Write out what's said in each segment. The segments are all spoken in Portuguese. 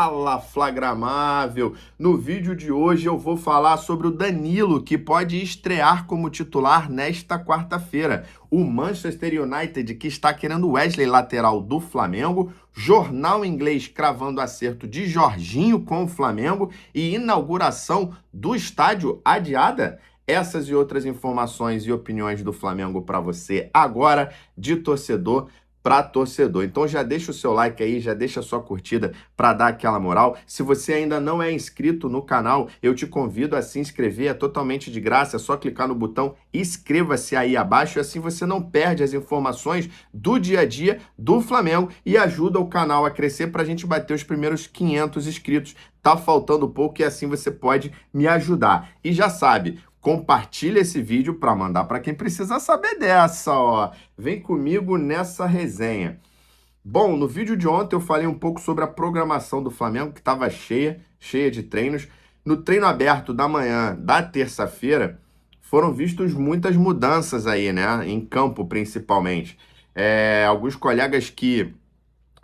Fala, Flagramável! No vídeo de hoje eu vou falar sobre o Danilo, que pode estrear como titular nesta quarta-feira. O Manchester United, que está querendo Wesley, lateral do Flamengo, jornal inglês cravando acerto de Jorginho com o Flamengo e inauguração do estádio adiada. Essas e outras informações e opiniões do Flamengo para você agora, de torcedor para torcedor. Então já deixa o seu like aí, já deixa a sua curtida para dar aquela moral. Se você ainda não é inscrito no canal, eu te convido a se inscrever, é totalmente de graça, é só clicar no botão inscreva-se aí abaixo e assim você não perde as informações do dia a dia do Flamengo e ajuda o canal a crescer para a gente bater os primeiros 500 inscritos. Tá faltando pouco e assim você pode me ajudar. E já sabe, compartilha esse vídeo para mandar para quem precisa saber dessa, ó. Vem comigo nessa resenha. Bom, no vídeo de ontem eu falei um pouco sobre a programação do Flamengo, que estava cheia de treinos. No treino aberto da manhã da terça-feira, foram vistos muitas mudanças aí, né? Em campo, principalmente. Alguns colegas que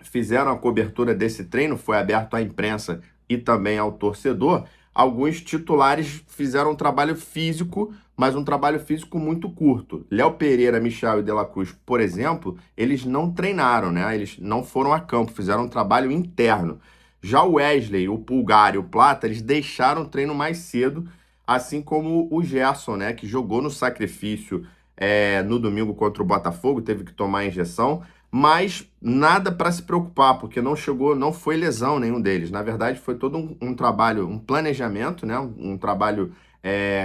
fizeram a cobertura desse treino, foi aberto à imprensa e também ao torcedor. Alguns titulares fizeram um trabalho físico, mas um trabalho físico muito curto. Léo Pereira, Michel e De La Cruz, por exemplo, eles não treinaram, né? Eles não foram a campo, fizeram um trabalho interno. Já o Wesley, o Pulgar e o Plata, eles deixaram o treino mais cedo, assim como o Gerson, né? Que jogou no sacrifício no domingo contra o Botafogo, teve que tomar a injeção, mas nada para se preocupar, porque não foi lesão nenhum deles. Na verdade, foi todo um trabalho, um planejamento, né? Um trabalho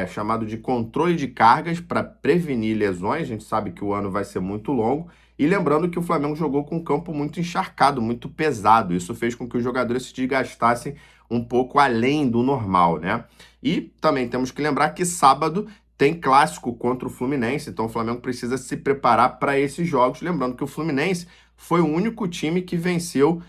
chamado de controle de cargas para prevenir lesões. A gente sabe que o ano vai ser muito longo. E lembrando que o Flamengo jogou com um campo muito encharcado, muito pesado. Isso fez com que os jogadores se desgastassem um pouco além do normal, né? E também temos que lembrar que sábado tem clássico contra o Fluminense, então o Flamengo precisa se preparar para esses jogos. Lembrando que o Fluminense foi o único time que venceu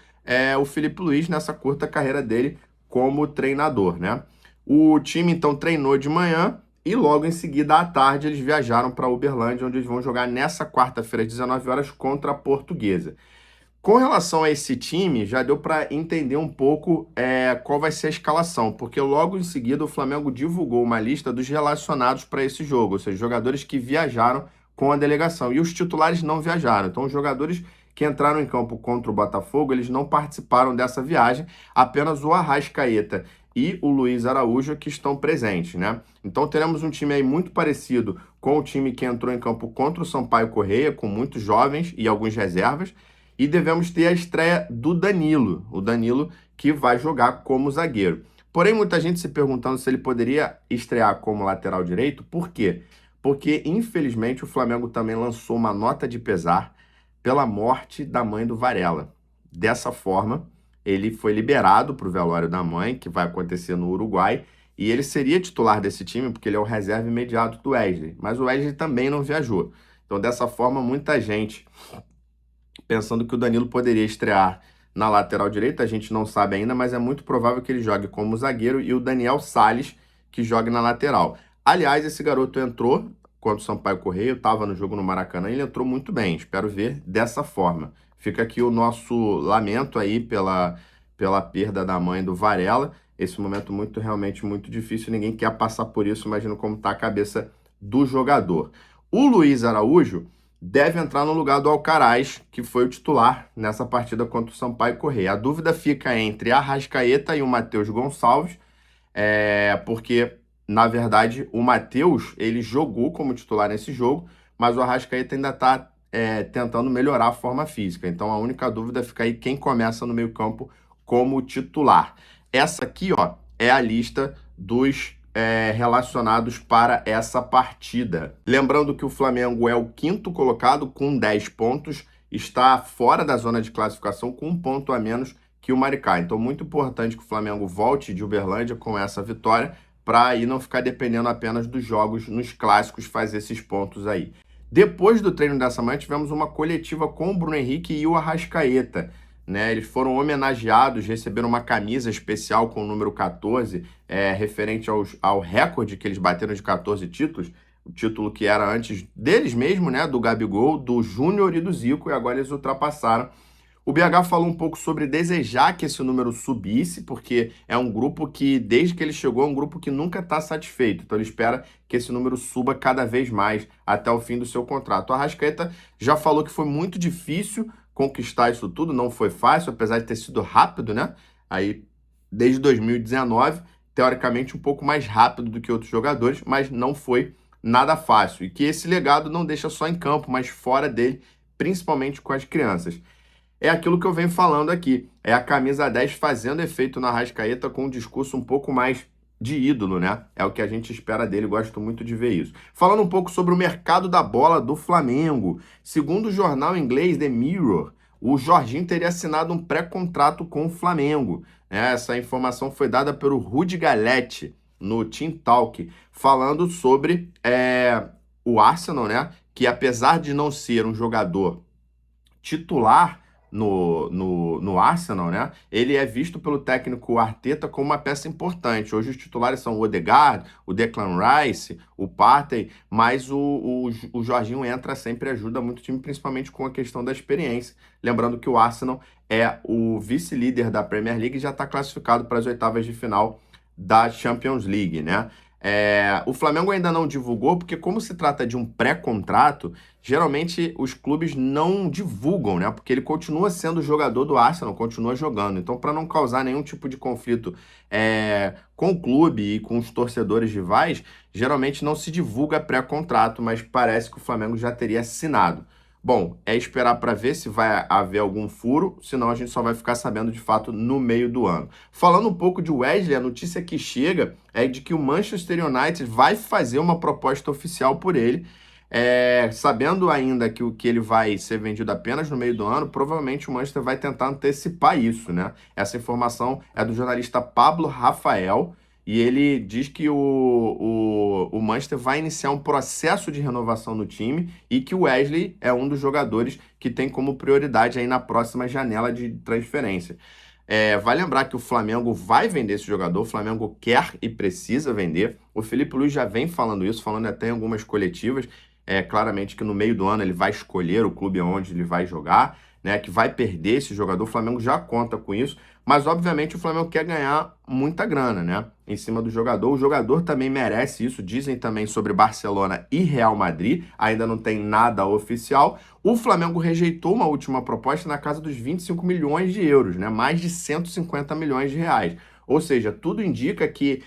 o Felipe Luiz nessa curta carreira dele como treinador, né? O time, então, treinou de manhã e logo em seguida, à tarde, eles viajaram para Uberlândia, onde eles vão jogar nessa quarta-feira, às 19 horas, contra a Portuguesa. Com relação a esse time, já deu para entender um pouco qual vai ser a escalação, porque logo em seguida o Flamengo divulgou uma lista dos relacionados para esse jogo, ou seja, jogadores que viajaram com a delegação, e os titulares não viajaram. Então, os jogadores que entraram em campo contra o Botafogo, eles não participaram dessa viagem, apenas o Arrascaeta e o Luiz Araújo que estão presentes, né? Então, teremos um time aí muito parecido com o time que entrou em campo contra o Sampaio Corrêa, com muitos jovens e alguns reservas. E devemos ter a estreia do Danilo, o Danilo que vai jogar como zagueiro. Porém, muita gente se perguntando se ele poderia estrear como lateral direito. Por quê? Porque, infelizmente, o Flamengo também lançou uma nota de pesar pela morte da mãe do Varela. Dessa forma, ele foi liberado para o velório da mãe, que vai acontecer no Uruguai, e ele seria titular desse time, porque ele é o reserva imediato do Wesley. Mas o Wesley também não viajou. Então, dessa forma, muita gente pensando que o Danilo poderia estrear na lateral direita, a gente não sabe ainda, mas é muito provável que ele jogue como zagueiro e o Daniel Sales que jogue na lateral. Aliás, esse garoto entrou contra o Sampaio Corrêa, estava no jogo no Maracanã, ele entrou muito bem, espero ver dessa forma. Fica aqui o nosso lamento aí pela perda da mãe do Varela, esse momento realmente muito difícil, ninguém quer passar por isso, imagino como está a cabeça do jogador. O Luiz Araújo deve entrar no lugar do Alcaraz, que foi o titular nessa partida contra o Sampaio Corrêa. A dúvida fica entre Arrascaeta e o Matheus Gonçalves, porque, na verdade, o Matheus, ele jogou como titular nesse jogo, mas o Arrascaeta ainda está tentando melhorar a forma física. Então, a única dúvida fica aí quem começa no meio-campo como titular. Essa aqui, ó, é a lista dos relacionados para essa partida. Lembrando que o Flamengo é o quinto colocado com 10 pontos, está fora da zona de classificação com 1 ponto a menos que o Maricá. Então, muito importante que o Flamengo volte de Uberlândia com essa vitória, para aí não ficar dependendo apenas dos jogos nos clássicos, fazer esses pontos aí. Depois do treino dessa manhã, tivemos uma coletiva com o Bruno Henrique e o Arrascaeta, né? Eles foram homenageados, receberam uma camisa especial com o número 14, referente ao recorde que eles bateram de 14 títulos, o título que era antes deles mesmo, né? Do Gabigol, do Júnior e do Zico, e agora eles ultrapassaram. O BH falou um pouco sobre desejar que esse número subisse, porque é um grupo que, desde que ele chegou, é um grupo que nunca está satisfeito. Então ele espera que esse número suba cada vez mais até o fim do seu contrato. O Arrascaeta já falou que foi muito difícil conquistar isso tudo, não foi fácil, apesar de ter sido rápido, né? Aí, desde 2019, teoricamente um pouco mais rápido do que outros jogadores, mas não foi nada fácil. E que esse legado não deixa só em campo, mas fora dele, principalmente com as crianças. É aquilo que eu venho falando aqui. É a camisa 10 fazendo efeito na Arrascaeta com um discurso um pouco mais de ídolo, né? É o que a gente espera dele, gosto muito de ver isso. Falando um pouco sobre o mercado da bola do Flamengo. Segundo o jornal inglês The Mirror, o Jorginho teria assinado um pré-contrato com o Flamengo. Essa informação foi dada pelo Rudy Galletti no Team Talk, falando sobre o Arsenal, né? Que apesar de não ser um jogador titular no Arsenal, né? Ele é visto pelo técnico Arteta como uma peça importante. Hoje os titulares são o Odegaard, o Declan Rice, o Partey, mas o Jorginho entra sempre e ajuda muito o time, principalmente com a questão da experiência. Lembrando que o Arsenal é o vice-líder da Premier League e já está classificado para as oitavas de final da Champions League, né? O Flamengo ainda não divulgou, porque como se trata de um pré-contrato, geralmente os clubes não divulgam, né? Porque ele continua sendo jogador do Arsenal, continua jogando. Então, para não causar nenhum tipo de conflito com o clube e com os torcedores rivais, geralmente não se divulga pré-contrato, mas parece que o Flamengo já teria assinado. Bom, é esperar para ver se vai haver algum furo, senão a gente só vai ficar sabendo de fato no meio do ano. Falando um pouco de Wesley, a notícia que chega é de que o Manchester United vai fazer uma proposta oficial por ele, sabendo ainda que ele vai ser vendido apenas no meio do ano, provavelmente o Manchester vai tentar antecipar isso, né? Essa informação é do jornalista Pablo Rafael, e ele diz que o Manchester vai iniciar um processo de renovação no time e que o Wesley é um dos jogadores que tem como prioridade aí na próxima janela de transferência. Vai lembrar que o Flamengo vai vender esse jogador, o Flamengo quer e precisa vender. O Felipe Luiz já vem falando isso, falando até em algumas coletivas. Claramente que no meio do ano ele vai escolher o clube onde ele vai jogar, né, que vai perder esse jogador. O Flamengo já conta com isso, mas obviamente o Flamengo quer ganhar muita grana, né, em cima do jogador. O jogador também merece isso, dizem também sobre Barcelona e Real Madrid, ainda não tem nada oficial. O Flamengo rejeitou uma última proposta na casa dos 25 milhões de euros, né, mais de 150 milhões de reais. Ou seja, tudo indica que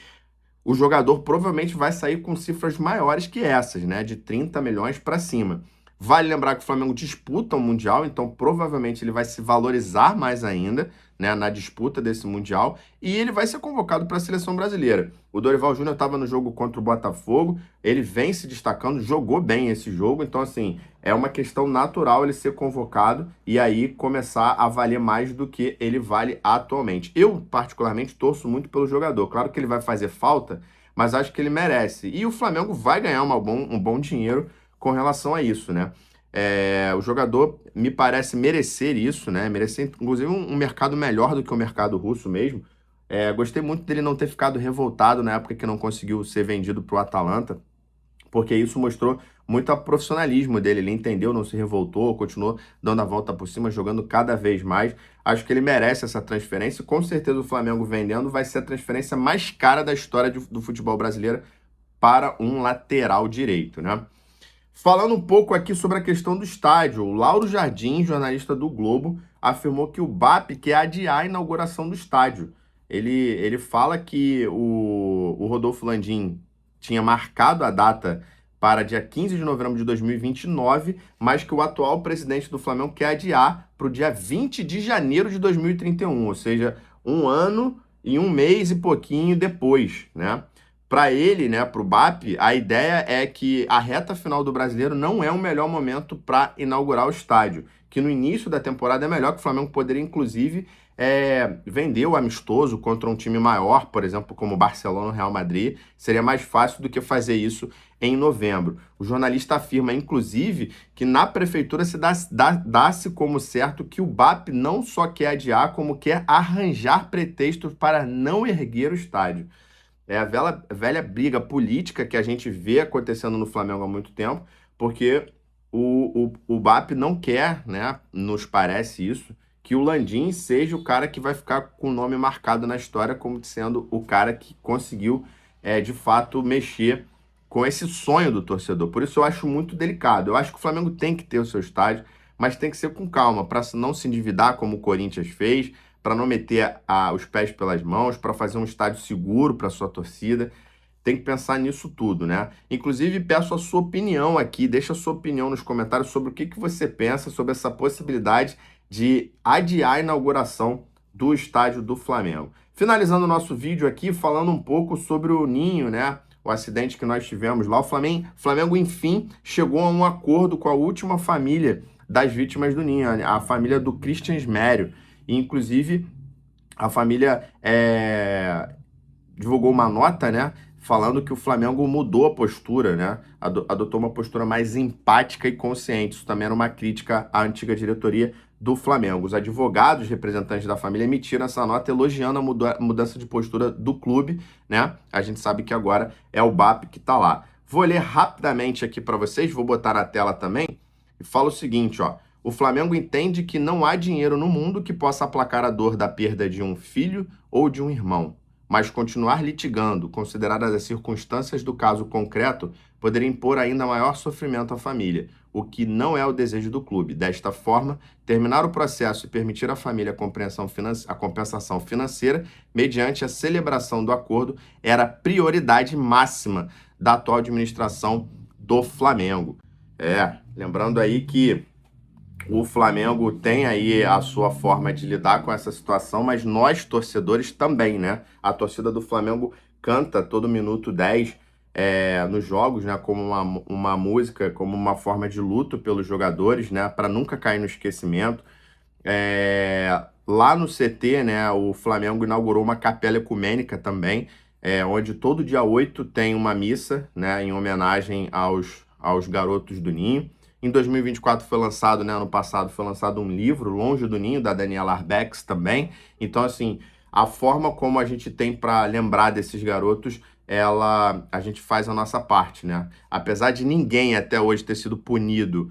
o jogador provavelmente vai sair com cifras maiores que essas, né, de 30 milhões para cima. Vale lembrar que o Flamengo disputa o Mundial, então provavelmente ele vai se valorizar mais ainda, né, na disputa desse Mundial, e ele vai ser convocado para a seleção brasileira. O Dorival Júnior estava no jogo contra o Botafogo, ele vem se destacando, jogou bem esse jogo, então assim, é uma questão natural ele ser convocado e aí começar a valer mais do que ele vale atualmente. Eu, particularmente, torço muito pelo jogador. Claro que ele vai fazer falta, mas acho que ele merece. E o Flamengo vai ganhar um bom dinheiro com relação a isso, né? O jogador me parece merecer isso, né? Merecer, inclusive, um mercado melhor do que o mercado russo mesmo. Gostei muito dele não ter ficado revoltado na época que não conseguiu ser vendido para o Atalanta, porque isso mostrou muito profissionalismo dele. Ele entendeu, não se revoltou, continuou dando a volta por cima, jogando cada vez mais. Acho que ele merece essa transferência. Com certeza o Flamengo vendendo vai ser a transferência mais cara da história do futebol brasileiro para um lateral direito, né? Falando um pouco aqui sobre a questão do estádio, o Lauro Jardim, jornalista do Globo, afirmou que o BAP quer adiar a inauguração do estádio. Ele fala que o Rodolfo Landim tinha marcado a data para dia 15 de novembro de 2029, mas que o atual presidente do Flamengo quer adiar para o dia 20 de janeiro de 2031, ou seja, um ano e um mês e pouquinho depois, né? Para ele, né, para o BAP, a ideia é que a reta final do Brasileiro não é o melhor momento para inaugurar o estádio, que no início da temporada é melhor, que o Flamengo poderia, inclusive, vender o amistoso contra um time maior, por exemplo, como o Barcelona ou Real Madrid, seria mais fácil do que fazer isso em novembro. O jornalista afirma, inclusive, que na prefeitura se dá-se como certo que o BAP não só quer adiar, como quer arranjar pretextos para não erguer o estádio. É a velha briga política que a gente vê acontecendo no Flamengo há muito tempo, porque o BAP não quer, né, nos parece isso, que o Landim seja o cara que vai ficar com o nome marcado na história como sendo o cara que conseguiu, de fato, mexer com esse sonho do torcedor. Por isso eu acho muito delicado. Eu acho que o Flamengo tem que ter o seu estádio, mas tem que ser com calma, para não se endividar como o Corinthians fez, para não meter os pés pelas mãos, para fazer um estádio seguro para sua torcida. Tem que pensar nisso tudo, né? Inclusive, peço a sua opinião aqui, deixa a sua opinião nos comentários sobre o que você pensa sobre essa possibilidade de adiar a inauguração do estádio do Flamengo. Finalizando o nosso vídeo aqui, falando um pouco sobre o Ninho, né? O acidente que nós tivemos lá. O Flamengo, enfim, chegou a um acordo com a última família das vítimas do Ninho, a família do Christian Smério. E, inclusive, a família divulgou uma nota, né, falando que o Flamengo mudou a postura, né, adotou uma postura mais empática e consciente. Isso também era uma crítica à antiga diretoria do Flamengo. Os advogados representantes da família emitiram essa nota elogiando a mudança de postura do clube, né? A gente sabe que agora é o BAP que tá lá. Vou ler rapidamente aqui para vocês, vou botar na tela também, e fala o seguinte, ó: o Flamengo entende que não há dinheiro no mundo que possa aplacar a dor da perda de um filho ou de um irmão, mas continuar litigando, consideradas as circunstâncias do caso concreto, poderia impor ainda maior sofrimento à família, o que não é o desejo do clube. Desta forma, terminar o processo e permitir à família a compensação financeira, mediante a celebração do acordo, era a prioridade máxima da atual administração do Flamengo. Lembrando aí que o Flamengo tem aí a sua forma de lidar com essa situação, mas nós, torcedores, também, né? A torcida do Flamengo canta todo minuto 10 nos jogos, né? Como uma música, como uma forma de luto pelos jogadores, né? Para nunca cair no esquecimento. Lá no CT, né? O Flamengo inaugurou uma capela ecumênica também, onde todo dia 8 tem uma missa, né? Em homenagem aos garotos do Ninho. Em 2024 foi lançado, né, ano passado, foi lançado um livro, Longe do Ninho, da Daniela Arbex também. Então, assim, a forma como a gente tem para lembrar desses garotos, a gente faz a nossa parte, né? Apesar de ninguém até hoje ter sido punido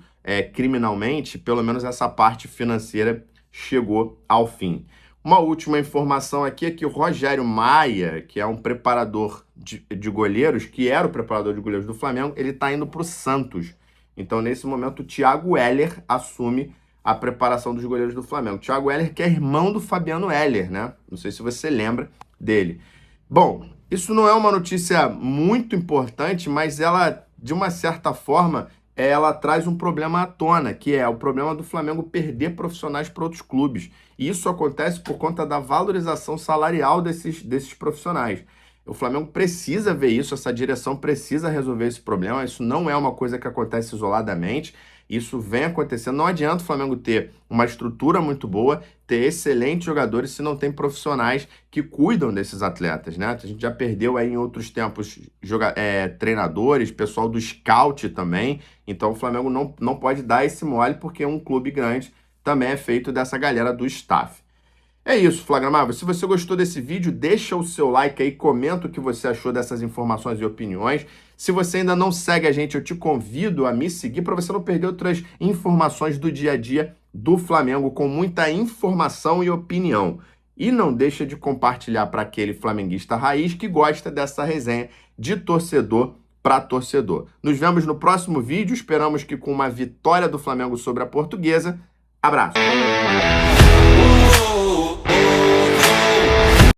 criminalmente, pelo menos essa parte financeira chegou ao fim. Uma última informação aqui é que o Rogério Maia, que é um preparador de goleiros, que era o preparador de goleiros do Flamengo, ele está indo para o Santos. Então, nesse momento, o Thiago Heller assume a preparação dos goleiros do Flamengo. Thiago Heller, que é irmão do Fabiano Heller, né? Não sei se você lembra dele. Bom, isso não é uma notícia muito importante, mas ela, de uma certa forma, ela traz um problema à tona, que é o problema do Flamengo perder profissionais para outros clubes. E isso acontece por conta da valorização salarial desses profissionais. O Flamengo precisa ver isso, essa direção precisa resolver esse problema. Isso não é uma coisa que acontece isoladamente, isso vem acontecendo. Não adianta o Flamengo ter uma estrutura muito boa, ter excelentes jogadores, se não tem profissionais que cuidam desses atletas, né? A gente já perdeu aí em outros tempos treinadores, pessoal do scout também. Então o Flamengo não pode dar esse mole, porque um clube grande também é feito dessa galera do staff. É isso, Flagramável. Se você gostou desse vídeo, deixa o seu like aí, comenta o que você achou dessas informações e opiniões. Se você ainda não segue a gente, eu te convido a me seguir para você não perder outras informações do dia a dia do Flamengo, com muita informação e opinião. E não deixa de compartilhar para aquele flamenguista raiz que gosta dessa resenha de torcedor para torcedor. Nos vemos no próximo vídeo, esperamos que com uma vitória do Flamengo sobre a Portuguesa. Abraço!